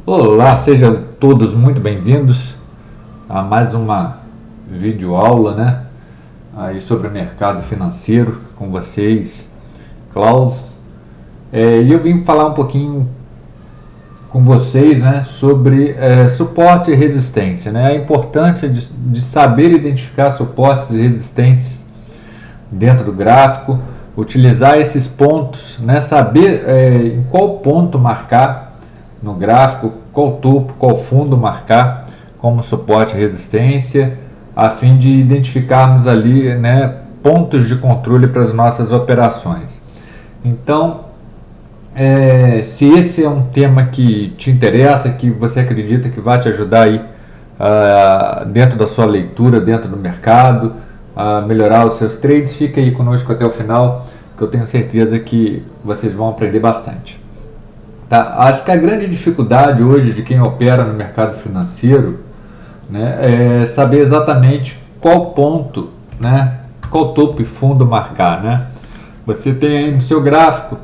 Olá, sejam todos muito bem-vindos a mais uma videoaula, né? Aí sobre o mercado financeiro com vocês, Klaus. E eu vim falar um pouquinho com vocês, né, sobre suporte e resistência, né? A importância de saber identificar suportes e resistências dentro do gráfico, utilizar esses pontos, né? Saber em qual ponto marcar no gráfico, qual topo, qual fundo marcar como suporte e resistência, a fim de identificarmos ali, né, pontos de controle para as nossas operações. Então, se esse é um tema que te interessa, que você acredita que vai te ajudar aí dentro da sua leitura, dentro do mercado, a melhorar os seus trades, fica aí conosco até o final, que eu tenho certeza que vocês vão aprender bastante. Tá? Acho que a grande dificuldade hoje de quem opera no mercado financeiro, né, é saber exatamente qual ponto, né, qual topo e fundo marcar. Né? Você tem aí no seu gráfico,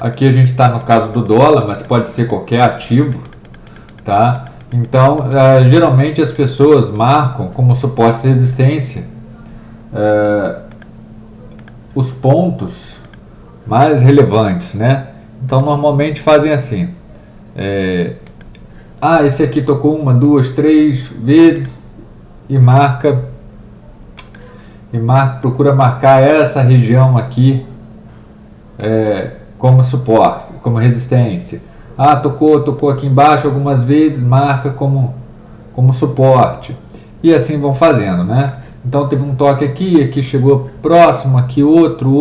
aqui a gente está no caso do dólar, mas pode ser qualquer ativo. Tá? Então, geralmente as pessoas marcam como suporte e resistência os pontos mais relevantes, né? Então normalmente fazem assim, esse aqui tocou 1, 2, 3 vezes e procura marcar essa região aqui como suporte, como resistência. Tocou aqui embaixo algumas vezes, marca como suporte, e assim vão fazendo, né? Então teve um toque aqui chegou próximo, aqui outro.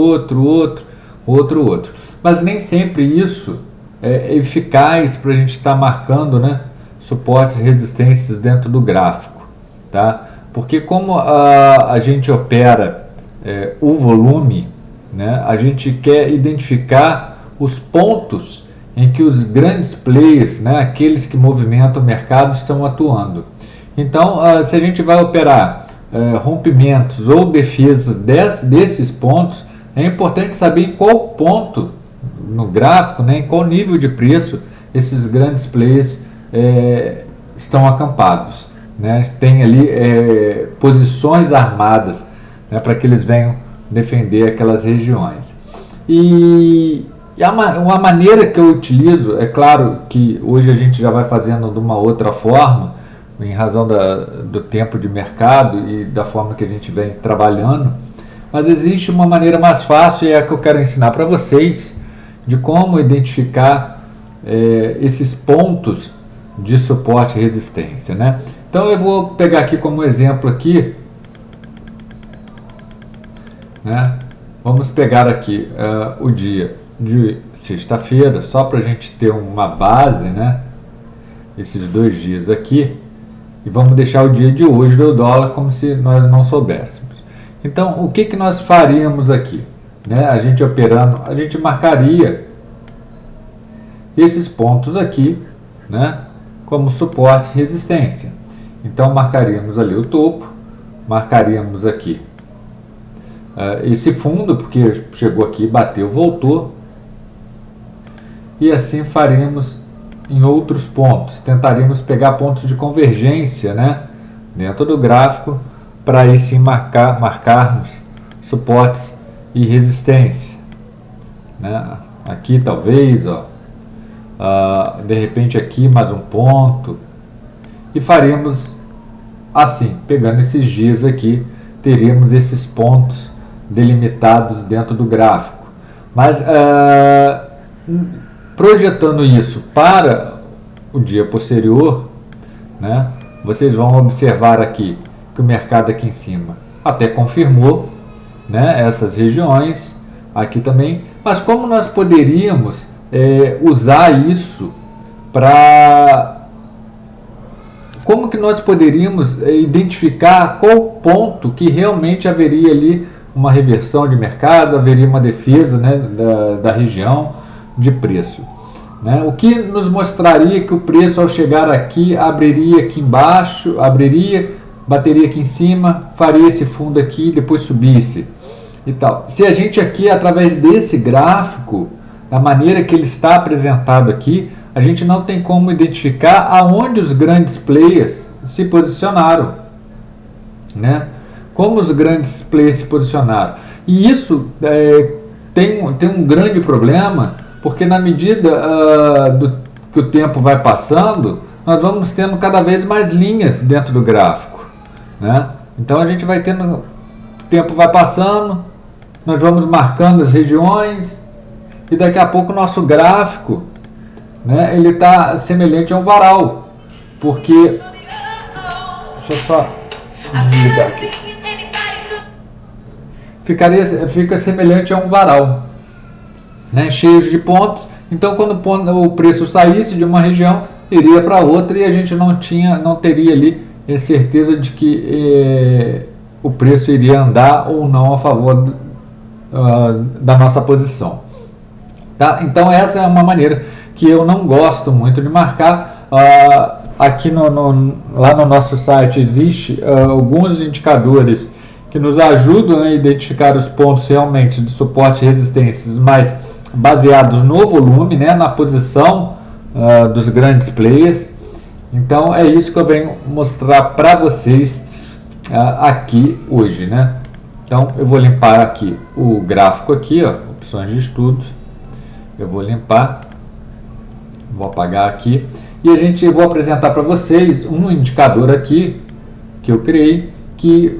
Mas nem sempre isso é eficaz para a gente estar marcando, né, suportes e resistências dentro do gráfico. Tá? Porque como a gente opera o volume, né, a gente quer identificar os pontos em que os grandes players, né, aqueles que movimentam o mercado, estão atuando. Então, se a gente vai operar rompimentos ou defesas desses pontos, é importante saber em qual ponto no gráfico, né, em qual nível de preço esses grandes players estão acampados. Né? Tem ali posições armadas, né, para que eles venham defender aquelas regiões. E uma maneira que eu utilizo, é claro que hoje a gente já vai fazendo de uma outra forma, em razão do tempo de mercado e da forma que a gente vem trabalhando, mas existe uma maneira mais fácil, e é a que eu quero ensinar para vocês, de como identificar esses pontos de suporte e resistência. Né? Então eu vou pegar aqui como exemplo aqui, né? Vamos pegar aqui o dia de sexta-feira, só para a gente ter uma base, né? Esses 2 dias aqui, e vamos deixar o dia de hoje do dólar como se nós não soubéssemos. Então, o que nós faríamos aqui? Né? A gente operando, a gente marcaria esses pontos aqui, né, como suporte e resistência. Então, marcaríamos ali o topo, marcaríamos aqui esse fundo, porque chegou aqui, bateu, voltou, e assim faríamos em outros pontos. Tentaríamos pegar pontos de convergência, né, dentro do gráfico, para aí sim marcarmos suportes e resistência. Né? Aqui talvez, de repente aqui mais um ponto, e faremos assim, pegando esses dias aqui, teríamos esses pontos delimitados dentro do gráfico. Mas projetando isso para o dia posterior, né, vocês vão observar aqui que o mercado aqui em cima até confirmou, né, essas regiões aqui também, mas como nós poderíamos usar isso para... Como que nós poderíamos identificar qual ponto que realmente haveria ali uma reversão de mercado, haveria uma defesa, né, da região de preço. Né? O que nos mostraria que o preço, ao chegar aqui, abriria aqui embaixo, bateria aqui em cima, faria esse fundo aqui, depois subisse e tal. Se a gente aqui, através desse gráfico, da maneira que ele está apresentado aqui, a gente não tem como identificar aonde os grandes players se posicionaram, né? Como os grandes players se posicionaram. E isso tem um grande problema, porque na medida que o tempo vai passando, nós vamos tendo cada vez mais linhas dentro do gráfico, né? Então a gente vai tendo, o tempo vai passando, nós vamos marcando as regiões, e daqui a pouco o nosso gráfico, né, ele está semelhante a um varal, porque, deixa eu só desligar aqui, fica semelhante a um varal, né, cheio de pontos. Então quando o preço saísse de uma região, iria para outra, e a gente não teria ali certeza de que o preço iria andar ou não a favor da nossa posição, tá? Então essa é uma maneira que eu não gosto muito de marcar. Aqui lá no nosso site existe alguns indicadores que nos ajudam a identificar os pontos realmente de suporte e resistências, mas baseados no volume, né, na posição dos grandes players. Então é isso que eu venho mostrar para vocês aqui hoje, né? Então eu vou limpar aqui o gráfico aqui, ó, opções de estudo. Eu vou limpar, vou apagar aqui, e vou apresentar para vocês um indicador aqui que eu criei, que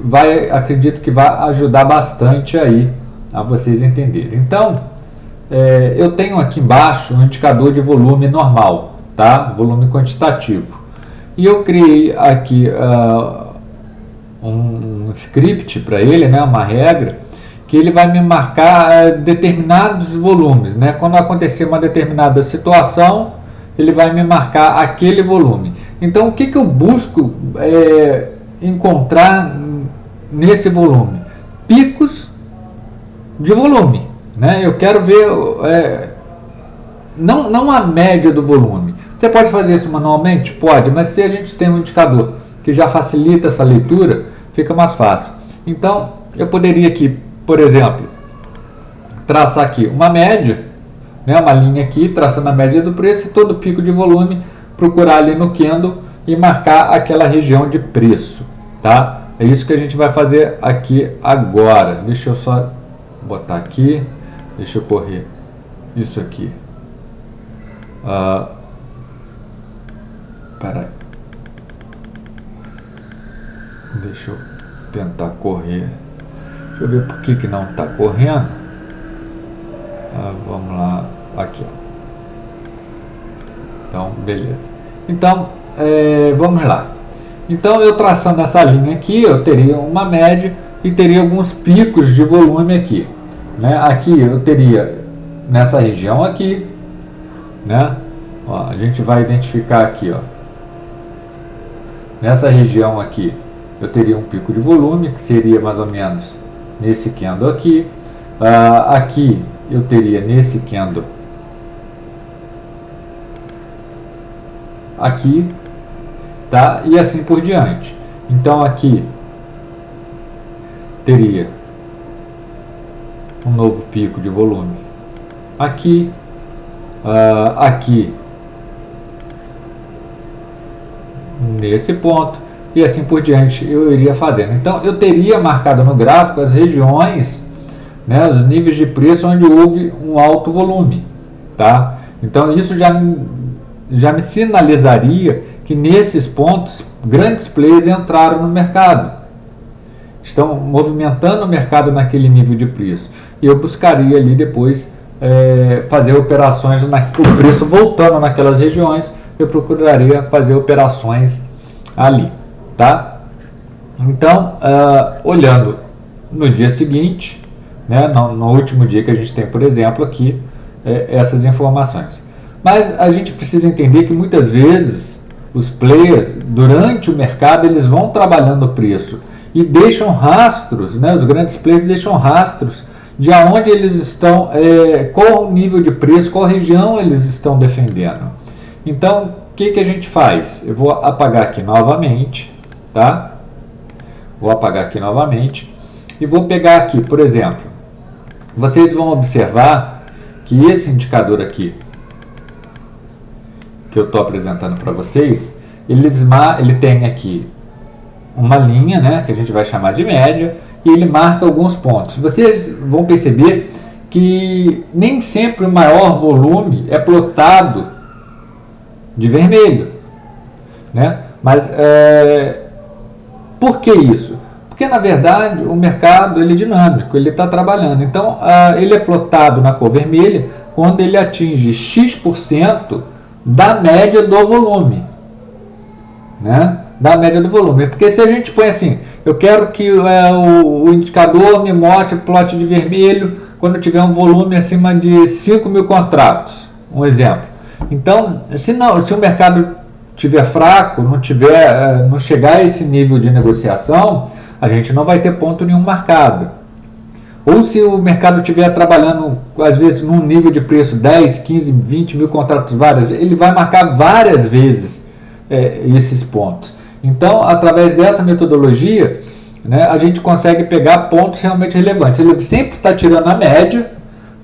acredito que vai ajudar bastante aí a vocês entenderem. Então eu tenho aqui embaixo um indicador de volume normal, tá? Volume quantitativo. E eu criei aqui um script para ele, né? Uma regra, que ele vai me marcar determinados volumes, né? Quando acontecer uma determinada situação, ele vai me marcar aquele volume. Então, o que eu busco encontrar nesse volume? Picos de volume, né? Eu quero ver não a média do volume. Você pode fazer isso manualmente? Pode, mas se a gente tem um indicador que já facilita essa leitura, fica mais fácil. Então, eu poderia aqui, por exemplo, traçar aqui uma média, né, uma linha aqui, traçando a média do preço, e todo pico de volume, procurar ali no candle e marcar aquela região de preço, tá? É isso que a gente vai fazer aqui agora. Deixa eu só botar aqui, deixa eu correr isso aqui. Peraí. Deixa eu tentar correr. Deixa eu ver por que não está correndo. Vamos lá. Aqui, ó. Então, beleza. Então, vamos lá. Então, eu traçando essa linha aqui, eu teria uma média e teria alguns picos de volume aqui, né? Aqui eu teria nessa região aqui, né? Ó, a gente vai identificar aqui, ó. Nessa região aqui, eu teria um pico de volume, que seria mais ou menos nesse candle aqui. Aqui eu teria nesse candle aqui, tá? E assim por diante. Então aqui teria um novo pico de volume aqui, aqui nesse ponto, e assim por diante eu iria fazendo. Então eu teria marcado no gráfico as regiões, né, os níveis de preço onde houve um alto volume, tá? Então isso já me sinalizaria que nesses pontos grandes players entraram no mercado, estão movimentando o mercado naquele nível de preço, e eu buscaria ali depois fazer operações, o preço voltando naquelas regiões, eu procuraria fazer operações ali, tá? Então, olhando no dia seguinte, né, no último dia que a gente tem, por exemplo, aqui, essas informações. Mas a gente precisa entender que muitas vezes os players, durante o mercado, eles vão trabalhando o preço e deixam rastros, né, os grandes players deixam rastros de aonde eles estão, qual o nível de preço, qual região eles estão defendendo. Então, o que a gente faz? Eu vou apagar aqui novamente, tá? Vou apagar aqui novamente e vou pegar aqui, por exemplo, vocês vão observar que esse indicador aqui, que eu estou apresentando para vocês, ele tem aqui uma linha, né, que a gente vai chamar de média, e ele marca alguns pontos. Vocês vão perceber que nem sempre o maior volume é plotado de vermelho, né? Mas por que isso? Porque na verdade o mercado ele é dinâmico, ele está trabalhando. Então ele é plotado na cor vermelha quando ele atinge X% da média do volume, né? Da média do volume. Porque se a gente põe assim, eu quero que o indicador me mostre plot de vermelho quando tiver um volume acima de 5 mil contratos, um exemplo. Então, se o mercado estiver fraco, não chegar a esse nível de negociação, a gente não vai ter ponto nenhum marcado. Ou se o mercado estiver trabalhando, às vezes, num nível de preço 10, 15, 20 mil contratos vários, ele vai marcar várias vezes esses pontos. Então, através dessa metodologia, né, a gente consegue pegar pontos realmente relevantes. Ele sempre está tirando a média,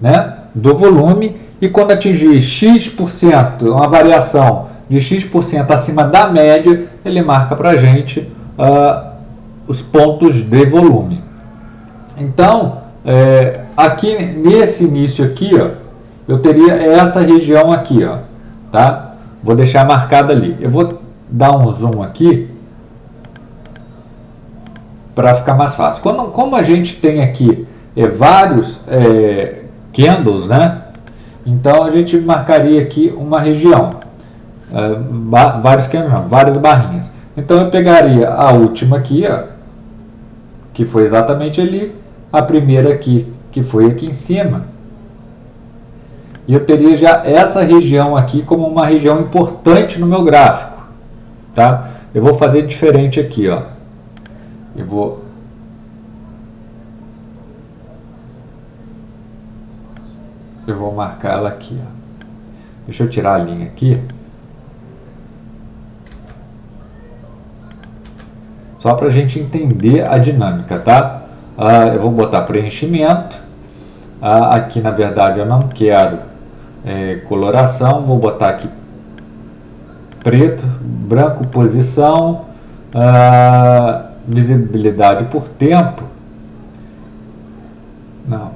né, do volume, e quando atingir X%, uma variação de X% acima da média, ele marca para a gente os pontos de volume. Então, aqui nesse início aqui, ó, eu teria essa região aqui, ó, tá? Vou deixar marcada ali. Eu vou dar um zoom aqui para ficar mais fácil. Como a gente tem aqui vários candles, né? Então a gente marcaria aqui uma região, vários candles, não, várias barrinhas. Então eu pegaria a última aqui, ó, que foi exatamente ali, a primeira aqui, que foi aqui em cima, e eu teria já essa região aqui como uma região importante no meu gráfico, tá? Eu vou fazer diferente aqui, ó. Eu vou marcar ela aqui, ó. Deixa eu tirar a linha aqui, só para a gente entender a dinâmica, tá? Eu vou botar preenchimento. Aqui na verdade eu não quero coloração, vou botar aqui preto, branco, posição, visibilidade por tempo. Não,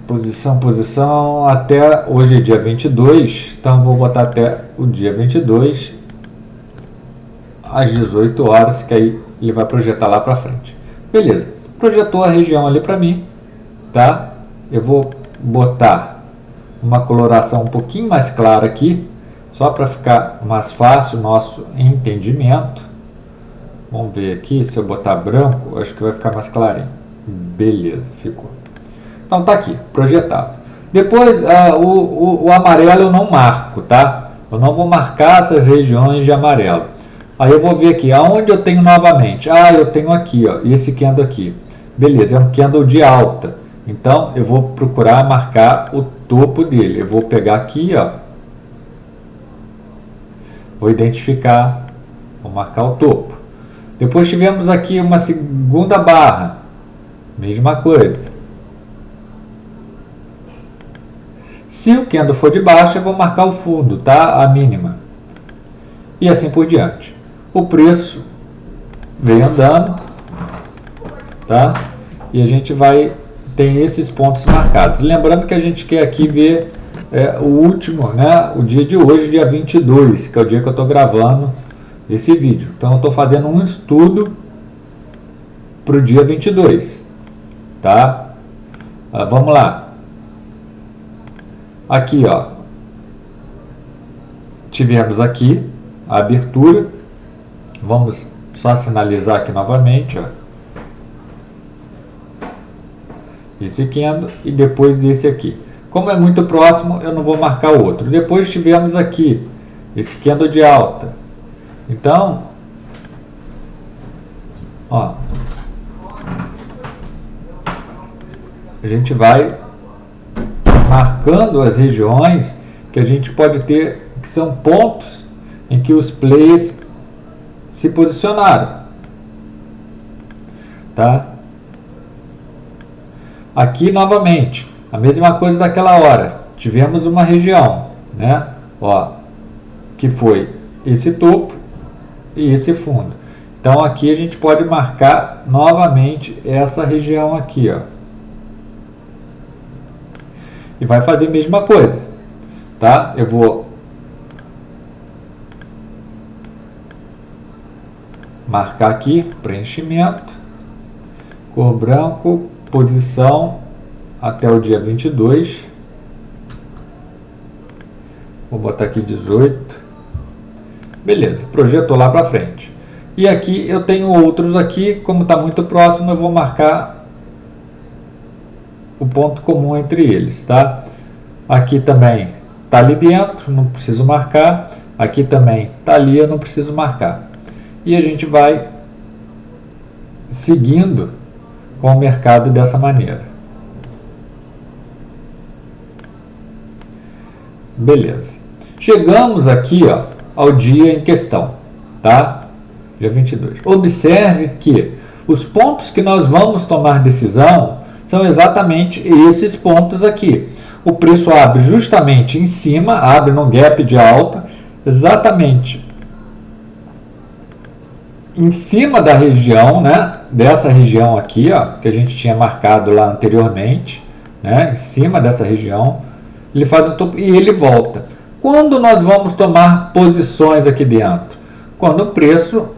posição até hoje é dia 22, então vou botar até o dia 22 às 18 horas, que aí ele vai projetar lá para frente. Beleza, projetou a região ali para mim, tá? Eu vou botar uma coloração um pouquinho mais clara aqui, só para ficar mais fácil o nosso entendimento. Vamos ver aqui, se eu botar branco, acho que vai ficar mais clarinho. Beleza, ficou. Então tá aqui, projetado. Depois o amarelo eu não marco, tá? Eu não vou marcar essas regiões de amarelo. Aí eu vou ver aqui, aonde eu tenho novamente? Eu tenho aqui, ó, esse candle aqui. Beleza, é um candle de alta. Então eu vou procurar marcar o topo dele. Eu vou pegar aqui, ó. Vou identificar, vou marcar o topo. Depois tivemos aqui uma segunda barra. Mesma coisa. Se o candle for de baixo, eu vou marcar o fundo, tá? A mínima. E assim por diante. O preço vem andando, tá? E a gente tem esses pontos marcados. Lembrando que a gente quer aqui ver o último, né? O dia de hoje, dia 22, que é o dia que eu estou gravando esse vídeo. Então eu estou fazendo um estudo para o dia 22, tá? Vamos lá. Aqui, ó, tivemos aqui a abertura. Vamos só sinalizar aqui novamente, ó. Esse candle e depois esse aqui. Como é muito próximo, eu não vou marcar o outro. Depois tivemos aqui esse candle de alta. Então, ó, a gente vai marcando as regiões que a gente pode ter, que são pontos em que os players se posicionaram, tá? Aqui novamente a mesma coisa daquela hora, tivemos uma região, né? Ó, que foi esse topo e esse fundo. Então aqui a gente pode marcar novamente essa região aqui, ó. E vai fazer a mesma coisa, tá? Eu vou marcar aqui, preenchimento, cor branco, posição até o dia 22. Vou botar aqui 18. Beleza, projetou lá para frente. E aqui eu tenho outros aqui, como está muito próximo, eu vou marcar o ponto comum entre eles, tá? Aqui também está ali dentro, não preciso marcar. Aqui também está ali, eu não preciso marcar. E a gente vai seguindo com o mercado dessa maneira. Beleza. Chegamos aqui, ó, ao dia em questão, tá? Dia 22. Observe que os pontos que nós vamos tomar decisão são exatamente esses pontos aqui. O preço abre justamente em cima, abre no gap de alta, exatamente em cima da região, né? Dessa região aqui, ó, que a gente tinha marcado lá anteriormente, né? Em cima dessa região, ele faz um topo e ele volta. Quando nós vamos tomar posições aqui dentro? Quando o preço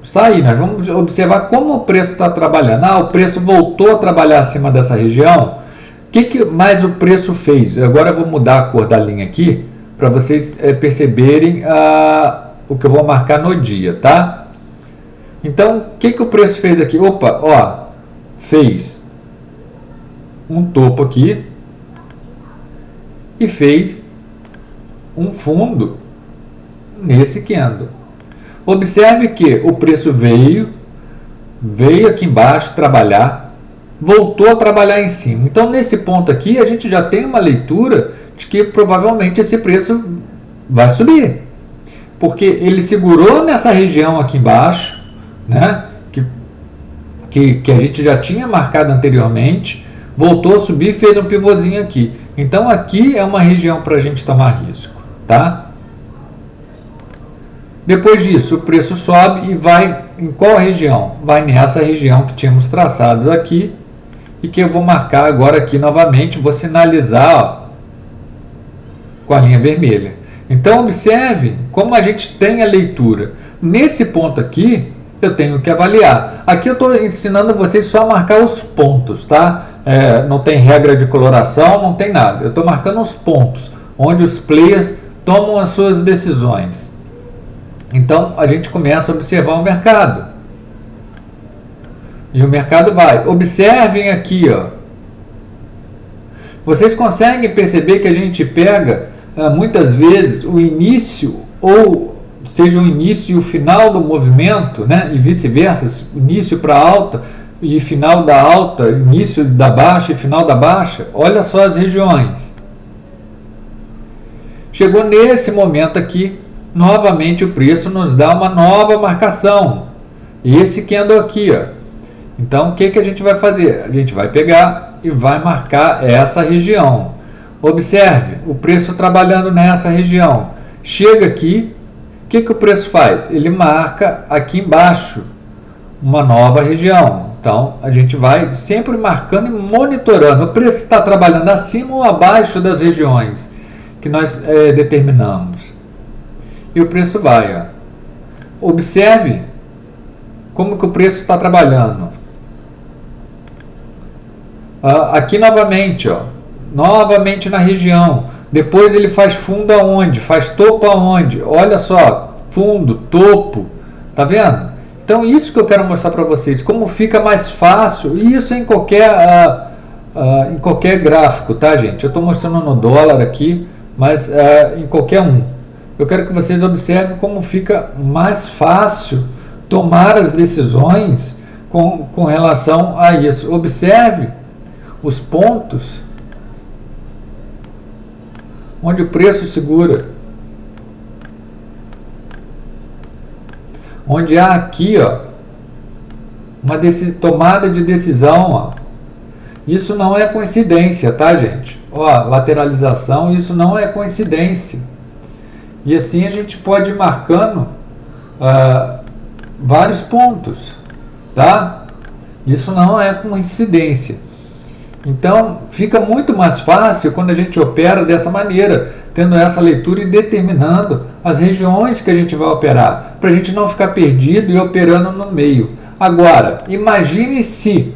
sair, nós vamos observar como o preço está trabalhando. O preço voltou a trabalhar acima dessa região. O que mais o preço fez? Agora eu vou mudar a cor da linha aqui para vocês perceberem o que eu vou marcar no dia, tá? Então, o que o preço fez aqui? Opa, ó, fez um topo aqui e fez um fundo nesse candle. Observe que o preço veio aqui embaixo trabalhar, voltou a trabalhar em cima. Então, nesse ponto aqui, a gente já tem uma leitura de que provavelmente esse preço vai subir. Porque ele segurou nessa região aqui embaixo, né, que a gente já tinha marcado anteriormente, voltou a subir e fez um pivôzinho aqui. Então, aqui é uma região para a gente tomar risco, tá? Depois disso, o preço sobe e vai em qual região? Vai nessa região que tínhamos traçado aqui e que eu vou marcar agora aqui novamente, vou sinalizar, ó, com a linha vermelha. Então, observe como a gente tem a leitura. Nesse ponto aqui, eu tenho que avaliar. Aqui eu estou ensinando a vocês só a marcar os pontos, tá? Não tem regra de coloração, não tem nada. Eu estou marcando os pontos, onde os players tomam as suas decisões. Então, a gente começa a observar o mercado. E o mercado vai. Observem aqui, ó. Vocês conseguem perceber que a gente pega, muitas vezes, o início, ou seja, o início e o final do movimento, né? E vice-versa, início para alta e final da alta, início da baixa e final da baixa. Olha só as regiões. Chegou nesse momento aqui, novamente o preço nos dá uma nova marcação. Esse candle aqui, ó. Então, o que a gente vai fazer? A gente vai pegar e vai marcar essa região. Observe, o preço trabalhando nessa região. Chega aqui, o que o preço faz? Ele marca aqui embaixo uma nova região. Então, a gente vai sempre marcando e monitorando. O preço está trabalhando acima ou abaixo das regiões que nós determinamos. E o preço vai, ó. Observe como que o preço está trabalhando. Aqui novamente, ó, novamente na região. Depois ele faz fundo aonde? Faz topo aonde? Olha só, fundo, topo, tá vendo? Então isso que eu quero mostrar para vocês, como fica mais fácil, e isso em qualquer gráfico, tá, gente? Eu estou mostrando no dólar aqui, mas em qualquer um. Eu quero que vocês observem como fica mais fácil tomar as decisões com relação a isso. Observe os pontos onde o preço segura. Onde há aqui, ó, uma tomada de decisão, ó. Isso não é coincidência, tá, gente? Ó, lateralização, isso não é coincidência. E assim a gente pode ir marcando vários pontos, tá? Isso não é coincidência. Então fica muito mais fácil quando a gente opera dessa maneira, tendo essa leitura e determinando as regiões que a gente vai operar, para a gente não ficar perdido e operando no meio. Agora, imagine se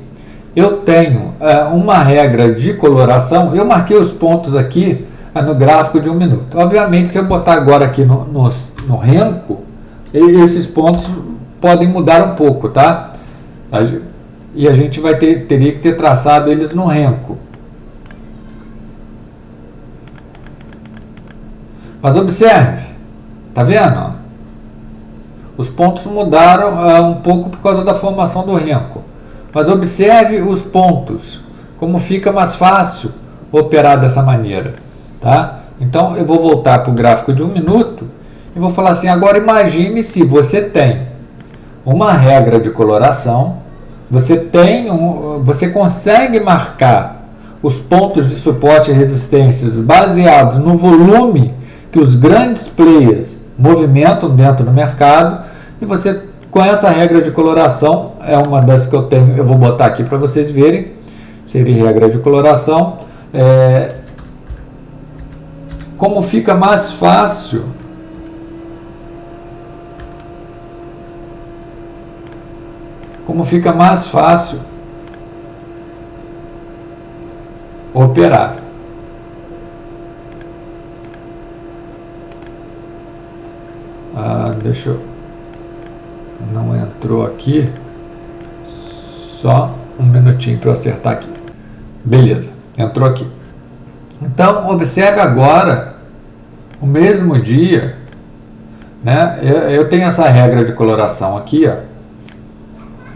eu tenho uma regra de coloração, eu marquei os pontos aqui no gráfico de 1 minuto. Obviamente, se eu botar agora aqui no renco, esses pontos podem mudar um pouco, tá? E a gente teria que ter traçado eles no renco. Mas observe, tá vendo? Os pontos mudaram um pouco por causa da formação do renco. Mas observe os pontos, como fica mais fácil operar dessa maneira, tá? Então eu vou voltar para o gráfico de 1 minuto e vou falar assim, agora imagine se você tem uma regra de coloração, você consegue marcar os pontos de suporte e resistências baseados no volume que os grandes players movimentam dentro do mercado, e você, com essa regra de coloração, é uma das que eu tenho, eu vou botar aqui para vocês verem, seria regra de coloração, como fica mais fácil operar. Deixa eu... Não entrou aqui. Só um minutinho para eu acertar aqui. Beleza, entrou aqui. Então, observe agora o mesmo dia, né? Eu tenho essa regra de coloração aqui, ó,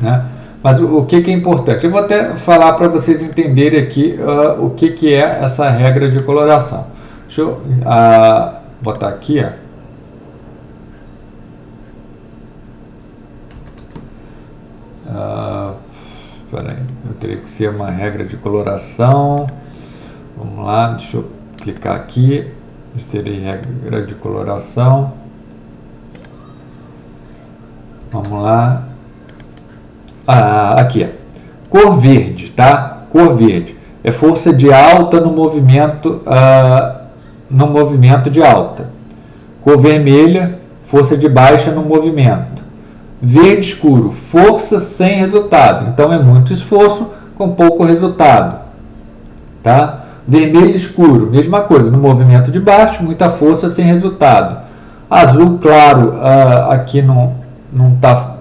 né? Mas o que é importante? Eu vou até falar para vocês entenderem aqui o que é essa regra de coloração. Deixa eu botar aqui, ó. Peraí, eu teria que ser uma regra de coloração. Vamos lá, deixa eu clicar aqui. Seria regra de coloração. Vamos lá. Aqui, ó. Cor verde, tá? Cor verde é força de alta no movimento de alta. Cor vermelha, força de baixa no movimento. Verde escuro, força sem resultado. Então é muito esforço com pouco resultado, tá? Vermelho escuro, mesma coisa, no movimento de baixo, muita força sem resultado. Azul claro, aqui não tá.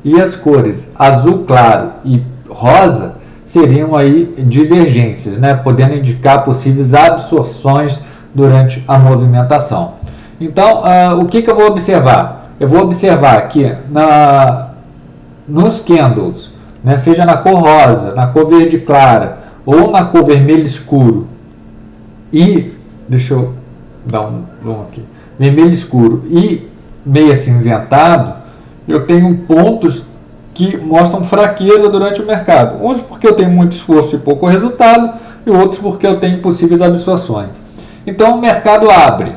E as cores azul claro e rosa seriam aí divergências, né? Podendo indicar possíveis absorções durante a movimentação. Então, o que eu vou observar? Eu vou observar aqui nos candles, né, seja na cor rosa, na cor verde clara ou na cor vermelho escuro, e deixa eu dar um zoom aqui, vermelho escuro e meio acinzentado, eu tenho pontos que mostram fraqueza durante o mercado. Uns porque eu tenho muito esforço e pouco resultado, e outros porque eu tenho possíveis absorções. Então o mercado abre,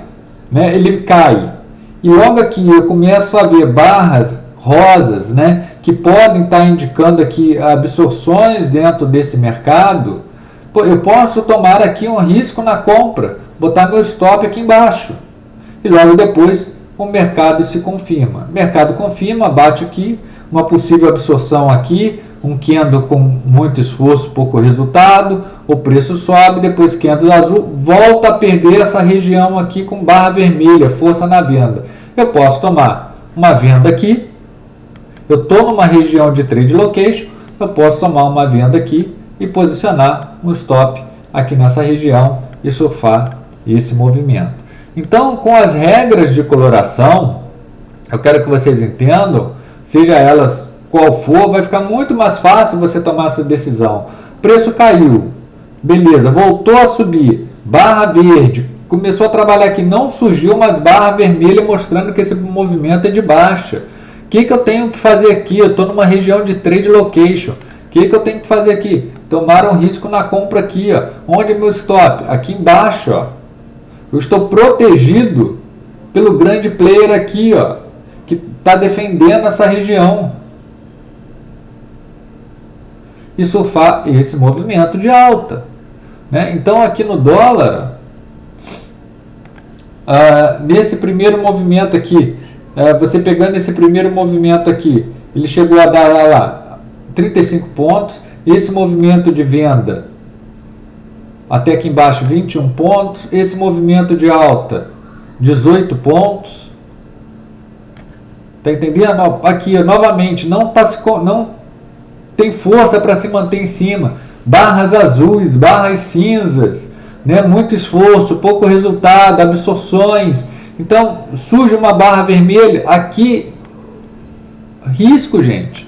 né, ele cai. E logo aqui eu começo a ver barras rosas, né, que podem estar indicando aqui absorções dentro desse mercado. Eu posso tomar aqui um risco na compra, botar meu stop aqui embaixo. E logo depois o mercado se confirma. O mercado confirma, bate aqui, uma possível absorção aqui, um candle com muito esforço, pouco resultado, o preço sobe, depois candle azul, volta a perder essa região aqui com barra vermelha, força na venda. Eu posso tomar uma venda aqui, eu estou numa região de trade location, eu posso tomar uma venda aqui e posicionar um stop aqui nessa região e surfar esse movimento. Então, com as regras de coloração, eu quero que vocês entendam, seja elas qual for, vai ficar muito mais fácil você tomar essa decisão. Preço caiu, beleza, voltou a subir, barra verde, começou a trabalhar aqui, não surgiu mais barra vermelha mostrando que esse movimento é de baixa. O que eu tenho que fazer aqui? Eu estou numa região de trade location. O que eu tenho que fazer aqui? Tomar um risco na compra aqui, ó. Onde é meu stop? Aqui embaixo, ó. Eu estou protegido pelo grande player aqui, ó, que está defendendo essa região e surfar esse movimento de alta, né? Então aqui no dólar, nesse primeiro movimento aqui, você pegando esse primeiro movimento aqui, ele chegou a dar lá 35 pontos, esse movimento de venda até aqui embaixo 21 pontos, esse movimento de alta 18 pontos, tá entendendo? Aqui novamente não tem força para se manter em cima, barras azuis, barras cinzas, né? Muito esforço, pouco resultado, absorções. Então surge uma barra vermelha aqui, risco, gente.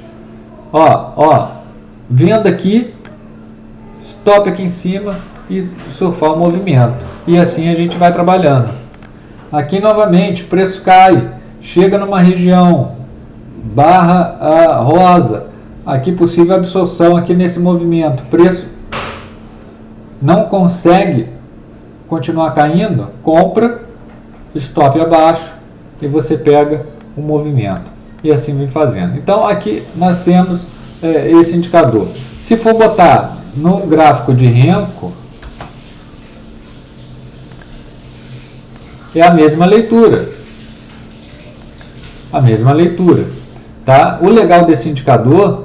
Ó, venda aqui, stop aqui em cima e surfar o movimento. E assim a gente vai trabalhando. Aqui novamente o preço cai, chega numa região barra rosa, aqui possível absorção aqui nesse movimento, preço não consegue continuar caindo, compra, stop abaixo e você pega o movimento e assim vem fazendo. Então aqui nós temos esse indicador. Se for botar no gráfico de Renko, é a mesma leitura, tá? O legal desse indicador,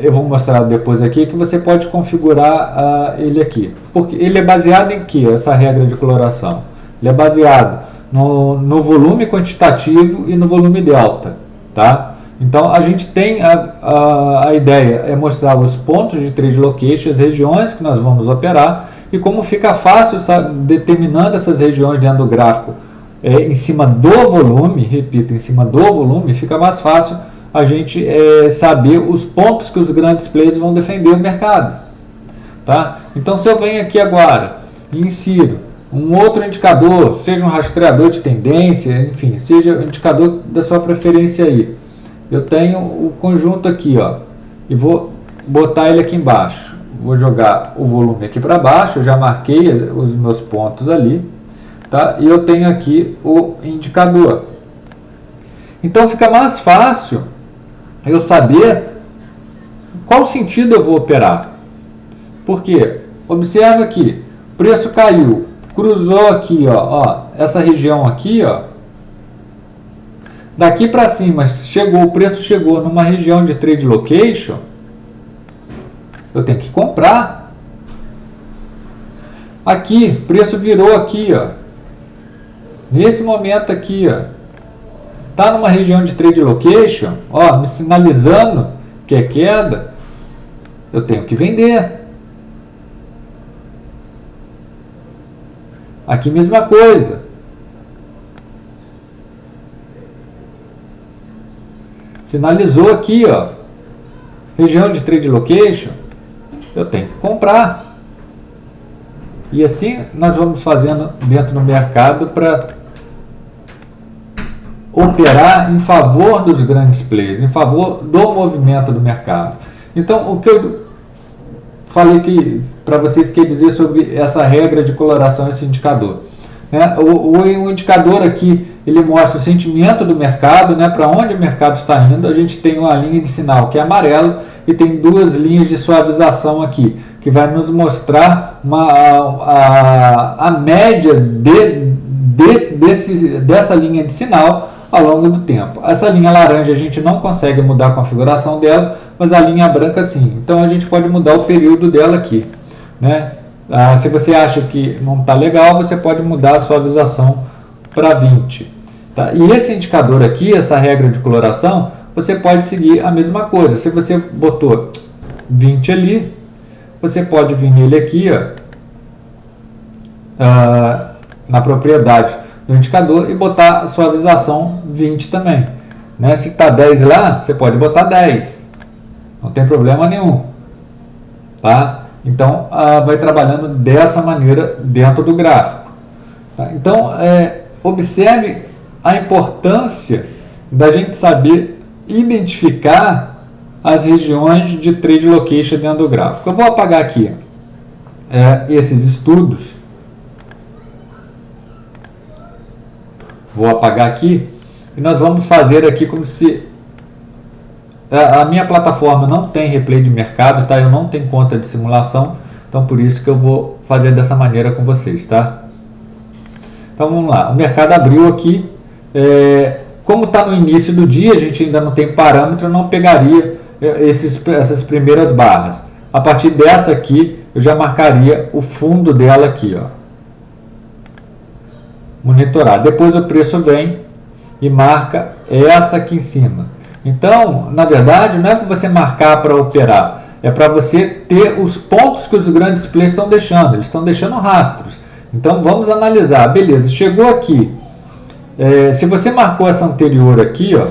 eu vou mostrar depois aqui, que você pode configurar ele aqui, porque ele é baseado em que? Essa regra de coloração, ele é baseado no volume quantitativo e no volume delta, tá? Então a gente tem a ideia é mostrar os pontos de trade location, as regiões que nós vamos operar, e como fica fácil, sabe, determinando essas regiões dentro do gráfico em cima do volume, repito, em cima do volume, fica mais fácil a gente saber os pontos que os grandes players vão defender o mercado, tá? Então se eu venho aqui agora e insiro um outro indicador, seja um rastreador de tendência, enfim, seja o indicador da sua preferência aí, eu tenho o conjunto aqui, ó, e vou botar ele aqui embaixo. Vou jogar o volume aqui para baixo, eu já marquei os meus pontos ali, tá? E eu tenho aqui o indicador. Então fica mais fácil eu saber qual sentido eu vou operar. Porque observa aqui, o preço caiu, cruzou aqui, ó, essa região aqui, ó. Daqui para cima o preço chegou numa região de trade location, eu tenho que comprar. Aqui, o preço virou aqui, ó. Nesse momento aqui, ó. Tá numa região de trade location, ó, me sinalizando que é queda, eu tenho que vender. Aqui mesma coisa. Sinalizou aqui, ó, região de trade location, eu tenho que comprar. E assim nós vamos fazendo dentro do mercado para operar em favor dos grandes players, em favor do movimento do mercado. Então, o que eu falei que para vocês quer dizer sobre essa regra de coloração, esse indicador, né? O indicador aqui, ele mostra o sentimento do mercado, né? Para onde o mercado está indo. A gente tem uma linha de sinal que é amarelo e tem duas linhas de suavização aqui, que vai nos mostrar a média dessa linha de sinal ao longo do tempo. Essa linha laranja a gente não consegue mudar a configuração dela, mas a linha branca sim. Então a gente pode mudar o período dela aqui, né? Se você acha que não está legal, você pode mudar a suavização para 20. Tá? E esse indicador aqui, essa regra de coloração, você pode seguir a mesma coisa. Se você botou 20 ali, você pode vir nele aqui, ó, na propriedade do indicador, e botar a suavização 20 também, né? Se está 10 lá, você pode botar 10, não tem problema nenhum, tá? Então vai trabalhando dessa maneira dentro do gráfico, tá? Então observe a importância da gente saber identificar as regiões de trade location dentro do gráfico. Eu vou apagar aqui esses estudos Vou apagar aqui e nós vamos fazer aqui como se a minha plataforma não tem replay de mercado, tá? Eu não tenho conta de simulação, então por isso que eu vou fazer dessa maneira com vocês, tá? Então vamos lá, o mercado abriu aqui, como está no início do dia, a gente ainda não tem parâmetro, eu não pegaria essas primeiras barras. A partir dessa aqui, eu já marcaria o fundo dela aqui, ó. Monitorar. Depois o preço vem e marca essa aqui em cima. Então, na verdade, não é para você marcar para operar, é para você ter os pontos que os grandes players estão deixando. Eles estão deixando rastros. Então, vamos analisar. Beleza, chegou aqui. Se você marcou essa anterior aqui, ó,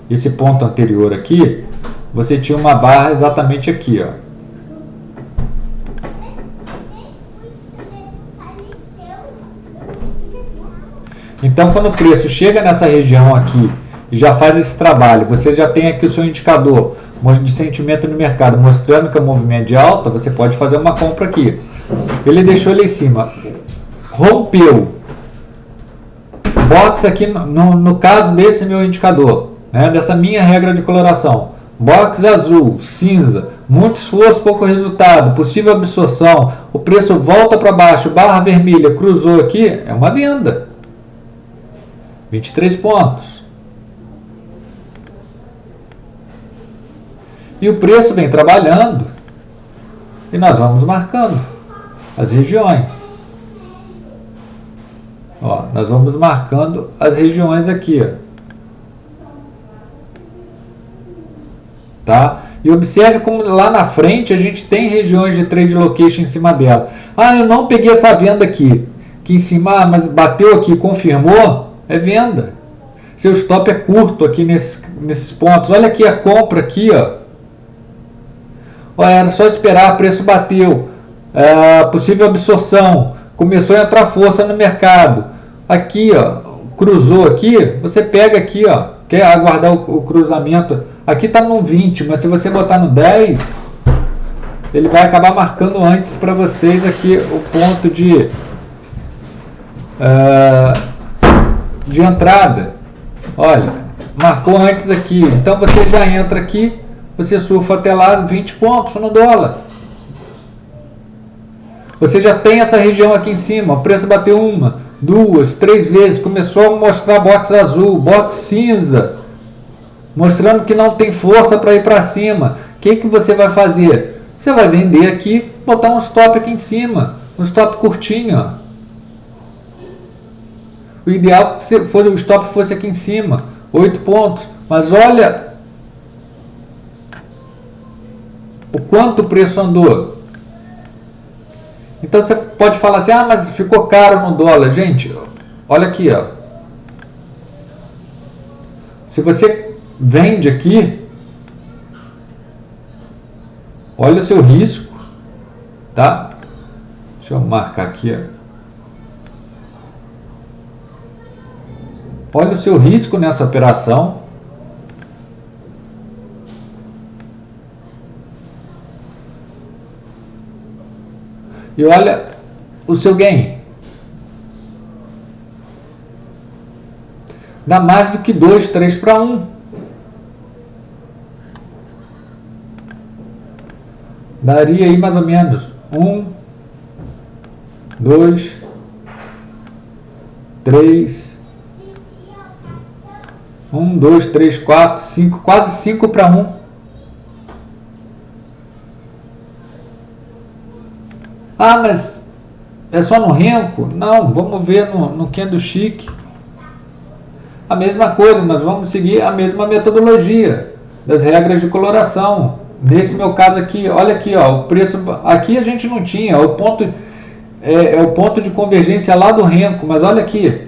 esse ponto anterior aqui, você tinha uma barra exatamente aqui, ó. Então, quando o preço chega nessa região aqui e já faz esse trabalho, você já tem aqui o seu indicador de sentimento no mercado mostrando que é um movimento de alta, você pode fazer uma compra aqui. Ele deixou ali em cima, rompeu, box aqui no caso desse meu indicador, né, dessa minha regra de coloração, box azul, cinza, muito esforço, pouco resultado, possível absorção, o preço volta para baixo, barra vermelha, cruzou aqui, é uma venda. 23 pontos. E o preço vem trabalhando e nós vamos marcando as regiões. Ó, nós vamos marcando as regiões aqui, ó. Tá? E observe como lá na frente a gente tem regiões de trade location em cima dela. Ah, eu não peguei essa venda aqui em cima, mas bateu aqui, confirmou. É venda. Seu stop é curto aqui nesses pontos. Olha aqui a compra aqui, ó. Olha, era só esperar, preço bateu. Possível absorção. Começou a entrar força no mercado. Aqui, ó, cruzou aqui, você pega aqui, ó. Quer aguardar o cruzamento? Aqui está no 20, mas se você botar no 10, ele vai acabar marcando antes para vocês aqui o ponto de entrada. Olha, marcou antes aqui, então você já entra aqui, você surfa até lá 20 pontos no dólar. Você já tem essa região aqui em cima, o preço bateu 1, 2, 3 vezes, começou a mostrar box azul, box cinza, mostrando que não tem força para ir para cima. O que você vai fazer? Você vai vender aqui, botar um stop aqui em cima, um stop curtinho, ó. O ideal é que o stop fosse aqui em cima, 8 pontos. Mas olha o quanto o preço andou. Então você pode falar assim, ah, mas ficou caro no dólar. Gente, olha aqui, ó. Se você vende aqui, olha o seu risco, tá? Deixa eu marcar aqui, ó. Olha o seu risco nessa operação. E olha o seu gain. Dá mais do que 2, 3 para 1. Daria aí mais ou menos 1, 2, 3, 1, 2, 3, 4, 5, quase 5 para 1. Ah, mas é só no Renko? Não, vamos ver no Candlestick. A mesma coisa, nós vamos seguir a mesma metodologia das regras de coloração. Nesse meu caso aqui, olha aqui, ó, o preço aqui a gente não tinha, o ponto é o ponto de convergência lá do Renko, mas olha aqui.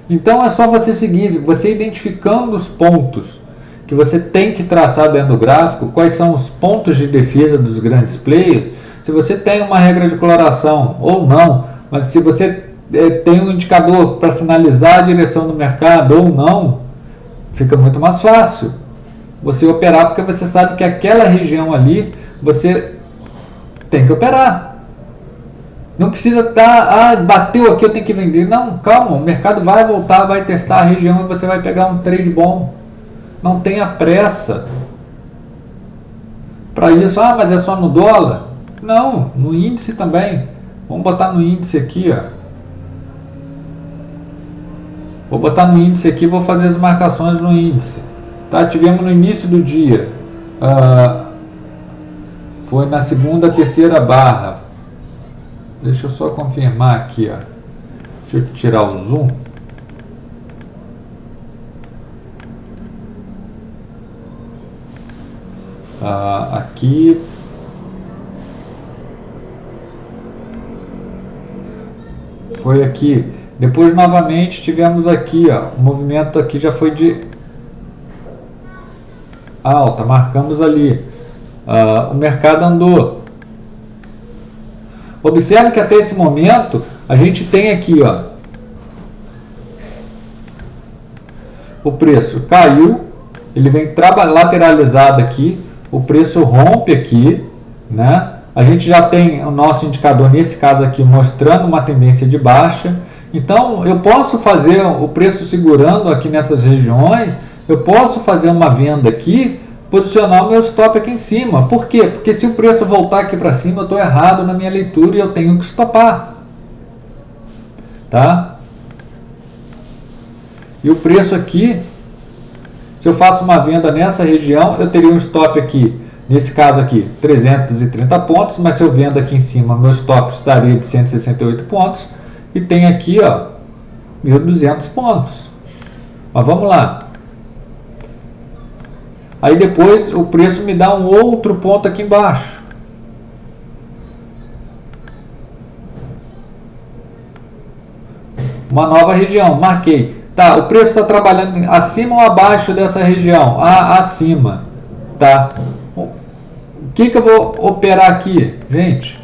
Então é só você seguir, você identificando os pontos que você tem que traçar dentro do gráfico, quais são os pontos de defesa dos grandes players. Se você tem uma regra de coloração ou não, mas se você tem um indicador para sinalizar a direção do mercado ou não, fica muito mais fácil você operar, porque você sabe que aquela região ali você tem que operar. Não precisa estar, bateu aqui, eu tenho que vender. Não, calma, o mercado vai voltar, vai testar a região e você vai pegar um trade bom. Não tenha pressa para isso. Mas é só no dólar? Não, no índice também. Vamos botar no índice aqui, ó. Vou botar no índice aqui, vou fazer as marcações no índice. Tá, tivemos no início do dia. Foi na segunda, terceira barra. Deixa eu só confirmar aqui, ó. Deixa eu tirar o zoom. Aqui. Foi aqui. Depois novamente tivemos aqui, ó. O movimento aqui já foi de alta. Marcamos ali. O mercado andou. Observe que até esse momento a gente tem aqui, ó, o preço caiu, ele vem lateralizado aqui, o preço rompe aqui, né? A gente já tem o nosso indicador nesse caso aqui mostrando uma tendência de baixa. Então eu posso fazer o preço segurando aqui nessas regiões, eu posso fazer uma venda aqui, posicionar o meu stop aqui em cima. Por quê? Porque se o preço voltar aqui para cima, eu estou errado na minha leitura e eu tenho que stopar. Tá? E o preço aqui, se eu faço uma venda nessa região, eu teria um stop aqui, nesse caso aqui, 330 pontos, mas se eu vendo aqui em cima, meu stop estaria de 168 pontos, e tem aqui, ó, 1.200 pontos. Mas vamos lá. Aí depois o preço me dá um outro ponto aqui embaixo. Uma nova região, marquei. Tá, o preço está trabalhando acima ou abaixo dessa região? Acima. Tá. O que eu vou operar aqui, gente?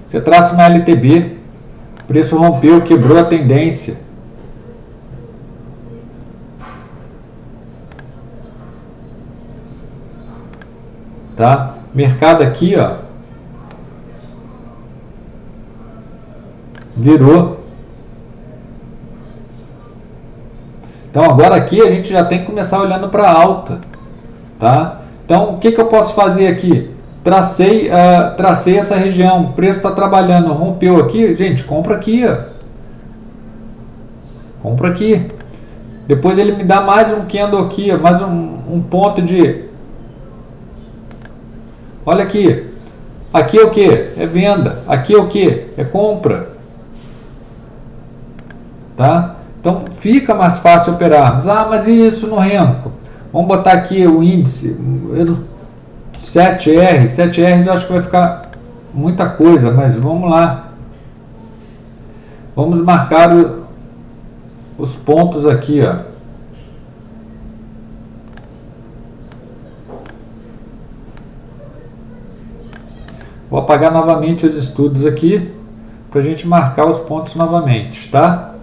Você traça uma LTB, o preço rompeu, quebrou a tendência. Tá? Mercado aqui, ó, virou. Então agora aqui a gente já tem que começar olhando para alta, tá? Então o que eu posso fazer aqui? Tracei essa região, o preço está trabalhando, rompeu aqui, gente, compra aqui, ó. Compra aqui. Depois ele me dá mais um candle aqui, ó, mais um ponto de... Olha aqui. Aqui é o que? É venda. Aqui é o que? É compra. Tá? Então fica mais fácil operarmos. Mas e isso no Renko? Vamos botar aqui o índice. 7R. 7R eu acho que vai ficar muita coisa, mas vamos lá. Vamos marcar os pontos aqui, ó. Vou apagar novamente os estudos aqui para a gente marcar os pontos novamente, tá?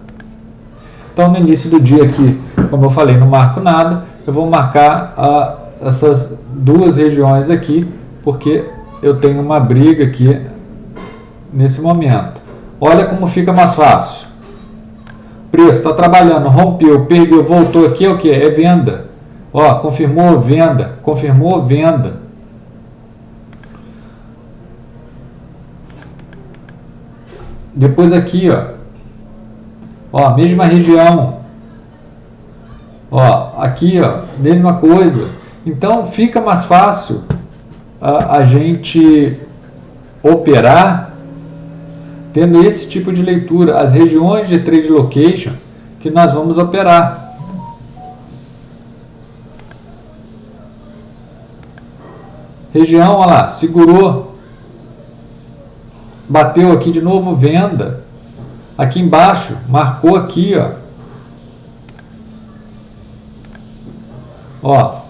Então no início do dia aqui, como eu falei, não marco nada, eu vou marcar essas duas regiões aqui, porque eu tenho uma briga aqui nesse momento. Olha como fica mais fácil. Preço está trabalhando, rompeu, perdeu, voltou aqui, é o que? É venda. Ó, confirmou venda, confirmou venda. Depois aqui, ó, mesma região, ó, aqui, ó, mesma coisa. Então fica mais fácil a gente operar tendo esse tipo de leitura, as regiões de trade location que nós vamos operar. Região, olha lá, segurou. Bateu aqui de novo, venda. Aqui embaixo, marcou aqui, ó. Ó.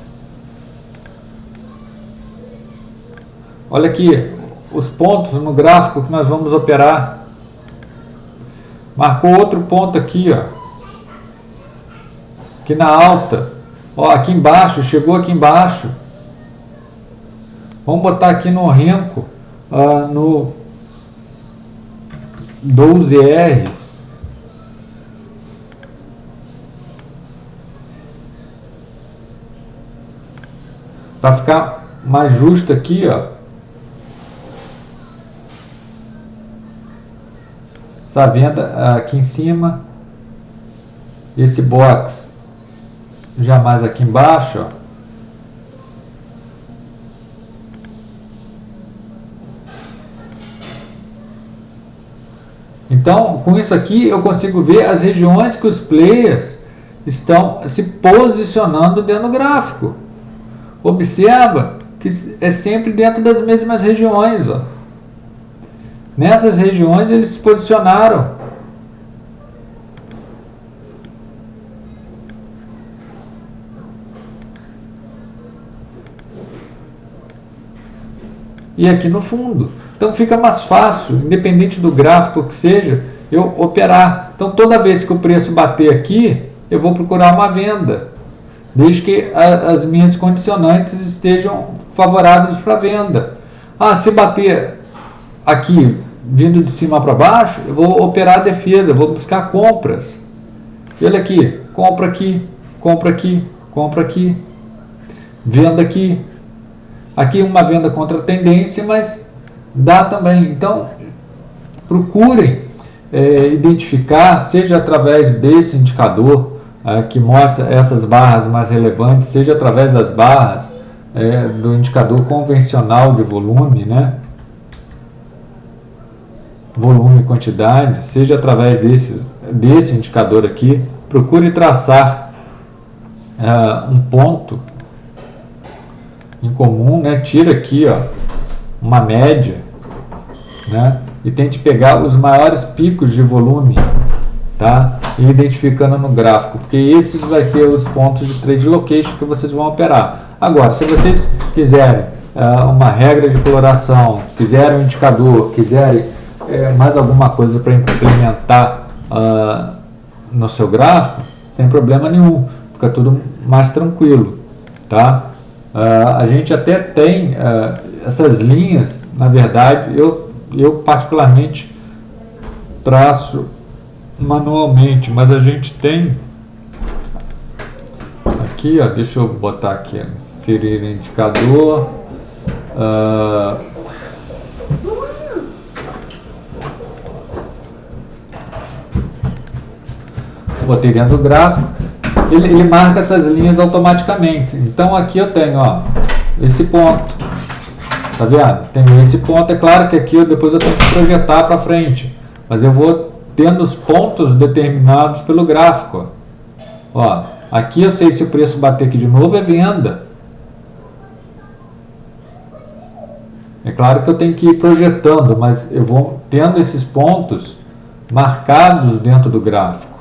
Olha aqui, os pontos no gráfico que nós vamos operar. Marcou outro ponto aqui, ó. Aqui na alta. Ó, aqui embaixo, chegou aqui embaixo. Vamos botar aqui no Renko, no 12Rs. Para ficar mais justo aqui, ó. Essa venda aqui em cima. Esse box já mais aqui embaixo, ó. Então, com isso aqui, eu consigo ver as regiões que os players estão se posicionando dentro do gráfico. Observa que é sempre dentro das mesmas regiões. Ó. Nessas regiões, eles se posicionaram. E aqui no fundo. Então fica mais fácil, independente do gráfico que seja, eu operar. Então toda vez que o preço bater aqui, eu vou procurar uma venda, desde que as minhas condicionantes estejam favoráveis para venda. Se bater aqui, vindo de cima para baixo, eu vou operar a defesa, eu vou buscar compras. E olha aqui, compra aqui, compra aqui, compra aqui, venda aqui. Aqui uma venda contra a tendência, mas dá também. Então, procurem identificar, seja através desse indicador que mostra essas barras mais relevantes, seja através das barras do indicador convencional de volume, né? Volume e quantidade, seja através desse indicador aqui. Procure traçar um ponto em comum, né? Tira aqui, ó, uma média, né? E tente pegar os maiores picos de volume, tá? E identificando no gráfico, porque esses vai ser os pontos de trade location que vocês vão operar. Agora, se vocês quiserem uma regra de coloração, quiserem um indicador, quiserem mais alguma coisa para implementar no seu gráfico, sem problema nenhum, fica tudo mais tranquilo, tá? A gente até tem essas linhas, na verdade, eu particularmente traço manualmente, mas a gente tem aqui, ó, deixa eu botar aqui, inserir indicador, botei dentro do gráfico, ele marca essas linhas automaticamente. Então aqui eu tenho, ó, esse ponto, tá vendo? Tenho esse ponto, é claro que aqui depois eu tenho que projetar para frente, mas eu vou tendo os pontos determinados pelo gráfico. Ó, aqui eu sei se o preço bater aqui de novo é venda. É claro que eu tenho que ir projetando, mas eu vou tendo esses pontos marcados dentro do gráfico,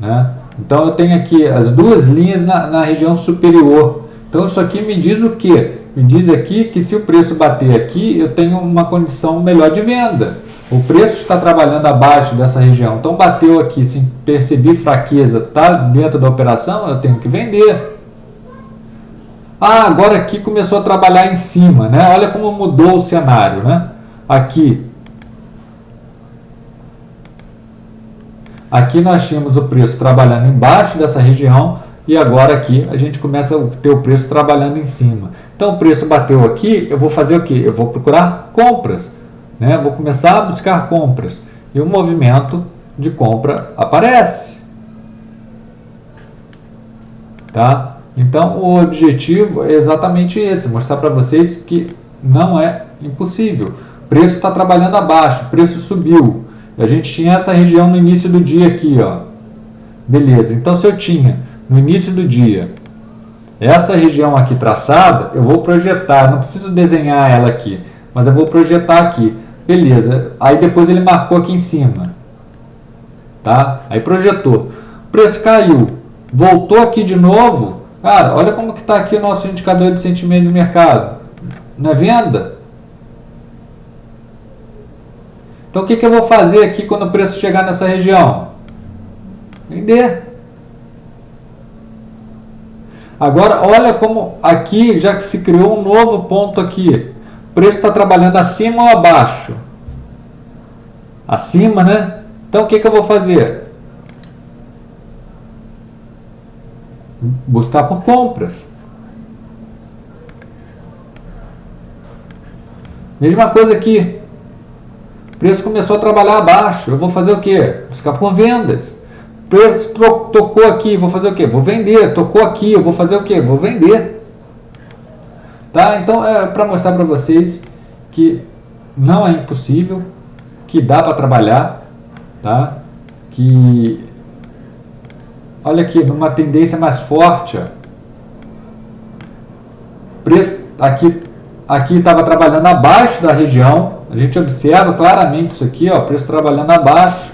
né? Então eu tenho aqui as duas linhas na região superior. Então isso aqui me diz o quê? Me diz aqui que se o preço bater aqui, eu tenho uma condição melhor de venda. O preço está trabalhando abaixo dessa região. Então bateu aqui, se percebi fraqueza, está dentro da operação, eu tenho que vender. Agora aqui começou a trabalhar em cima, né? Olha como mudou o cenário, né? Aqui nós tínhamos o preço trabalhando embaixo dessa região e agora aqui a gente começa a ter o preço trabalhando em cima. Então o preço bateu aqui, eu vou fazer o quê? Eu vou procurar compras, né? Vou começar a buscar compras e o movimento de compra aparece, tá? Então o objetivo é exatamente esse, mostrar para vocês que não é impossível. O preço está trabalhando abaixo, o preço subiu. A gente tinha essa região no início do dia aqui, ó. Beleza, então se eu tinha no início do dia essa região aqui traçada, eu vou projetar, não preciso desenhar ela aqui, mas eu vou projetar aqui. Beleza, aí depois ele marcou aqui em cima, tá? Aí projetou, o preço caiu, voltou aqui de novo. Cara, olha como que está aqui o nosso indicador de sentimento de mercado. Não é venda? Então o que eu vou fazer aqui quando o preço chegar nessa região? Vender. Agora, olha como aqui já se criou um novo ponto aqui. O preço está trabalhando acima ou abaixo? Acima, né? Então, o que eu vou fazer? Buscar por compras. Mesma coisa aqui. O preço começou a trabalhar abaixo. Eu vou fazer o quê? Buscar por vendas. O preço tocou aqui, vou fazer o quê? Vou vender. Tocou aqui, eu vou fazer o quê? Vou vender. Tá? Então, é para mostrar para vocês que não é impossível, que dá para trabalhar, tá? Que, olha aqui, numa tendência mais forte, ó. Preço aqui estava trabalhando abaixo da região. A gente observa claramente isso aqui, ó, preço trabalhando abaixo,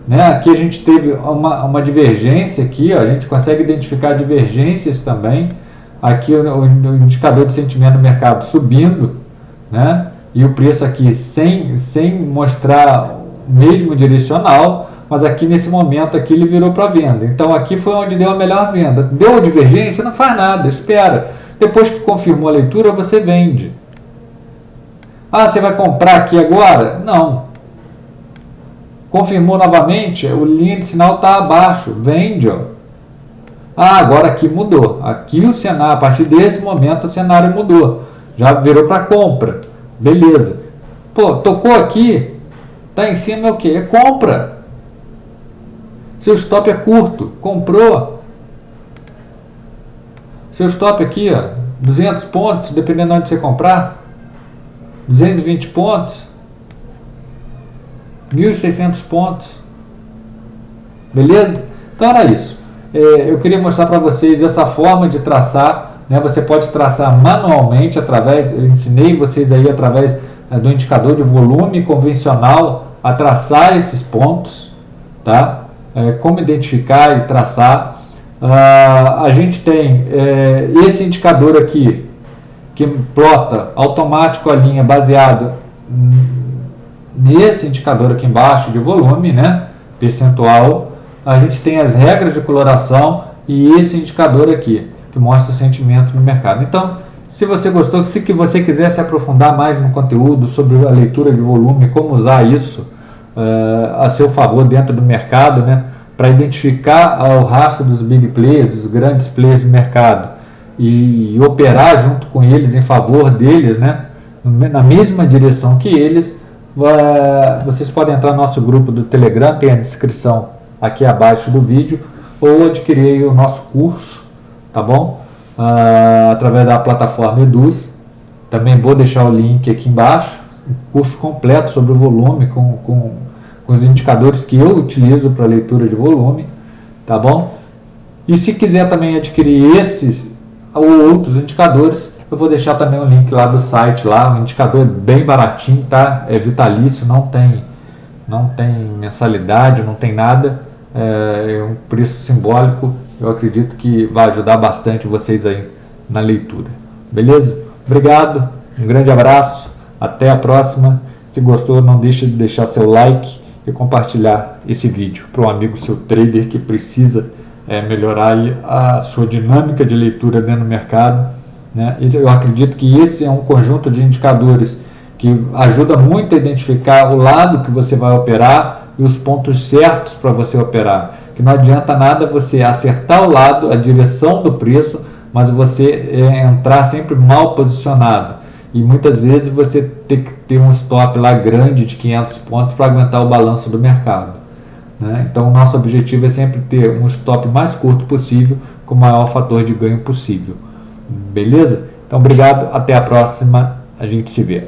né? Aqui a gente teve uma divergência aqui, ó, a gente consegue identificar divergências também. Aqui o indicador de sentimento do mercado subindo, né? E o preço aqui sem mostrar o mesmo direcional, mas aqui nesse momento aqui ele virou para venda. Então aqui foi onde deu a melhor venda. Deu a divergência, não faz nada, espera. Depois que confirmou a leitura, você vende. Ah, você vai comprar aqui agora? Não. Confirmou novamente, o linha de sinal está abaixo, vende, ó. Ah, agora aqui mudou. Aqui o cenário, a partir desse momento o cenário mudou. Já virou para compra. Beleza. Pô, tocou aqui, tá em cima é o que? É compra. Seu stop é curto, comprou. Seu stop aqui, ó, 200 pontos, dependendo de onde você comprar. 220 pontos. 1.600 pontos. Beleza? Então era isso. Eu queria mostrar para vocês essa forma de traçar, né? Você pode traçar manualmente através, eu ensinei vocês aí através do indicador de volume convencional a traçar esses pontos, tá? Como identificar e traçar. A gente tem esse indicador aqui que plota automático a linha baseado nesse indicador aqui embaixo de volume, né? Percentual. A gente tem as regras de coloração e esse indicador aqui, que mostra o sentimento no mercado. Então, se você gostou, se você quiser se aprofundar mais no conteúdo sobre a leitura de volume, como usar isso a seu favor dentro do mercado, né, para identificar o rastro dos big players, dos grandes players do mercado e operar junto com eles em favor deles, né, na mesma direção que eles, vocês podem entrar no nosso grupo do Telegram, tem a descrição aqui abaixo do vídeo, ou adquirir o nosso curso, tá bom? Através da plataforma Eduz. Também vou deixar o link aqui embaixo, um curso completo sobre o volume, com os indicadores que eu utilizo para leitura de volume, tá bom? E se quiser também adquirir esses ou outros indicadores, eu vou deixar também o link lá do site, lá, o indicador é bem baratinho, tá? É vitalício, não tem mensalidade, não tem nada. É um preço simbólico. Eu acredito que vai ajudar bastante vocês aí na leitura. Beleza? Obrigado, um grande abraço, até a próxima. Se gostou, não deixe de deixar seu like e compartilhar esse vídeo para um amigo seu trader que precisa melhorar aí a sua dinâmica de leitura dentro do mercado, né? Eu acredito que esse é um conjunto de indicadores que ajuda muito a identificar o lado que você vai operar e os pontos certos para você operar. Que não adianta nada você acertar o lado, a direção do preço, mas você entrar sempre mal posicionado. E muitas vezes você tem que ter um stop lá grande de 500 pontos para aguentar o balanço do mercado, né? Então o nosso objetivo é sempre ter um stop mais curto possível, com o maior fator de ganho possível. Beleza? Então obrigado, até a próxima, a gente se vê.